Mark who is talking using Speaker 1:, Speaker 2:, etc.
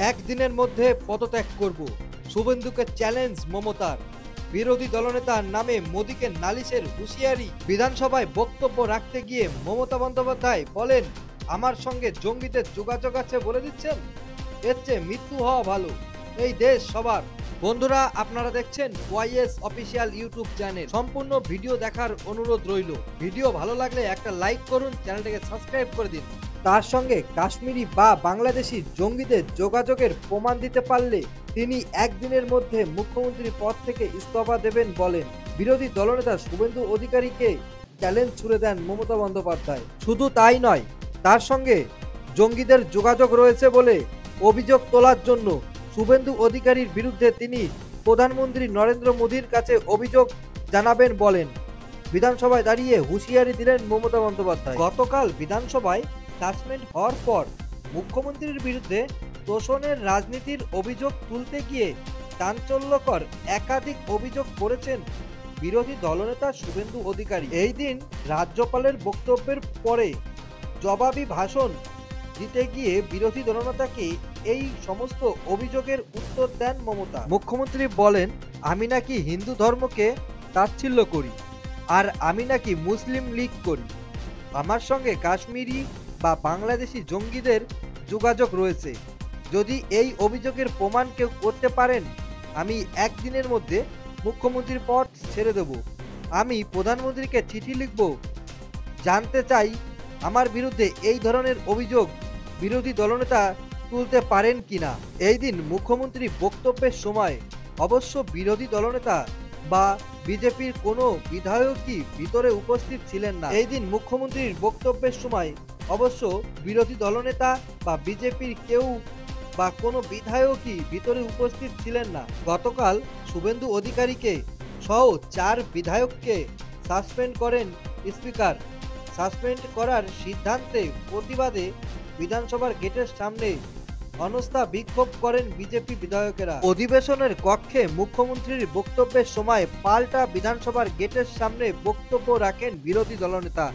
Speaker 1: একদিনের মধ্যে পদত্যাগ করব, শুভেন্দুকে চ্যালেঞ্জ মমতার। বিরোধী দলনেতার নামে মোদীকে নালিশের হুঁশিয়ারি। বিধানসভায় বক্তব্য রাখতে গিয়ে মমতা বন্দ্যোপাধ্যায় বলেন, আমার সঙ্গে জঙ্গিদের যোগাযোগ আছে বলে দিচ্ছেন, এর চেয়ে মৃত্যু হওয়া ভালো। এই দেশ সবার। বন্ধুরা, আপনারা দেখছেন ওয়াইএস অফিসিয়াল ইউটিউব চ্যানেল। সম্পূর্ণ ভিডিও দেখার অনুরোধ রইল। ভিডিও ভালো লাগলে একটা লাইক করুন, চ্যানেলটাকে সাবস্ক্রাইব করে দিন। তার সঙ্গে কাশ্মীরি বা বাংলাদেশি জঙ্গিদের যোগাযোগের প্রমাণ দিতে পারলে তিনি একদিনের মধ্যে মুখ্যমন্ত্রী পদ থেকে ইস্তফা দেবেন বলেন। বিরোধী দলনেতা শুভেন্দু অধিকারীকে চ্যালেঞ্জ ছুড়ে দেন মমতা বন্দ্যোপাধ্যায়। শুধু তাই নয়, তার সঙ্গে জঙ্গিদের যোগাযোগ রয়েছে বলে অভিযোগ তোলার জন্য শুভেন্দু অধিকারীর বিরুদ্ধে তিনি প্রধানমন্ত্রী নরেন্দ্র মোদীর কাছে অভিযোগ জানাবেন বলেন। বিধানসভায় দাঁড়িয়ে হুঁশিয়ারি দিলেন মমতা বন্দ্যোপাধ্যায়। গতকাল বিধানসভায় সাসপেন্ড হওয়ার পর মুখ্যমন্ত্রীর বিরুদ্ধে তোষণের রাজনীতির অভিযোগ তুলতে গিয়ে চাঞ্চল্যকর একাধিক অভিযোগ করেছেন বিরোধী দলনেতা শুভেন্দু অধিকারী। এই দিন রাজ্যপালের বক্তব্যের পরে জবাবি ভাষণ দিতে গিয়ে বিরোধী দলনেতাকে এই সমস্ত অভিযোগের উত্তর দেন মমতা। মুখ্যমন্ত্রী বলেন, আমি নাকি হিন্দু ধর্মকে তাচ্ছিল্য করি, আর আমি নাকি মুসলিম লীগ করি। আমার সঙ্গে কাশ্মীরি বা বাংলাদেশি জঙ্গিদের যোগাযোগ রয়েছে। যদি এই অভিযোগের প্রমাণ কেউ করতে পারেন, আমি একদিনের মধ্যে মুখ্যমন্ত্রীর পদ ছেড়ে দেব। আমি প্রধানমন্ত্রীকে চিঠি লিখব, জানতে চাই আমার বিরুদ্ধে এই ধরনের অভিযোগ বিরোধী দলনেতা তুলতে পারেন কিনা। এই দিন মুখ্যমন্ত্রী বক্তব্যের সময় অবশ্য বিরোধী দলনেতা বা বিজেপির কোনো বিধায়কই ভিতরে উপস্থিত ছিলেন না। এই দিন মুখ্যমন্ত্রীর বক্তব্যের সময় অবশ্য বিরোধী দলনেতা বা বিজেপির কেউ বা কোনো বিধায়কই ভিতরে উপস্থিত ছিলেন না। গতকাল শুভেন্দু অধিকারীকে সহ 4 বিধায়ককে সাসপেন্ড করেন স্পিকার। সাসপেন্ড করার সিদ্ধান্তে প্রতিবাদে বিধানসভার গেটের সামনে অনস্থা বিক্ষোভ করেন বিজেপি বিধায়কেরা। অধিবেশনের কক্ষে মুখ্যমন্ত্রীর বক্তব্যের সময় পাল্টা বিধানসভার গেটের সামনে বক্তব্য রাখেন বিরোধী দলনেতা